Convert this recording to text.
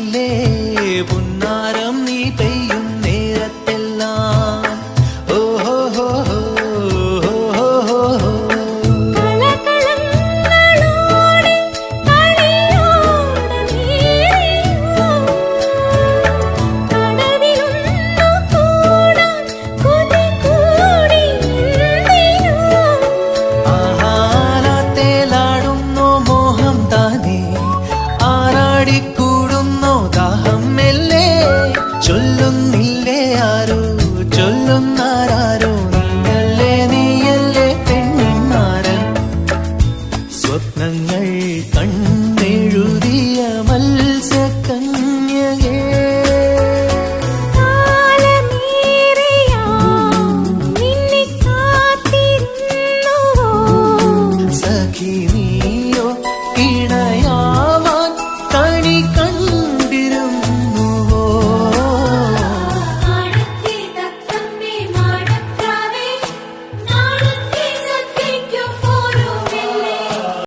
കാത്തില്ലേ പുന്നാരം നീ പെയ്യും നേരത്തെല്ലാം. ഓഹോ ഹോ കൂടുന്നോ ദാഹം മെല്ലെ ചൊല്ലുന്നില്ലേ ആരോ ചൊല്ലുന്നാരോ നീയല്ലേ നീയല്ലേ പെണ്ണിന്മാരൻ. സ്വപ്നങ്ങൾ കണ്ണെഴുതിയ മത്സ്യകന്യകേ സഖി നീയോ ഇണയാവാൻ കണി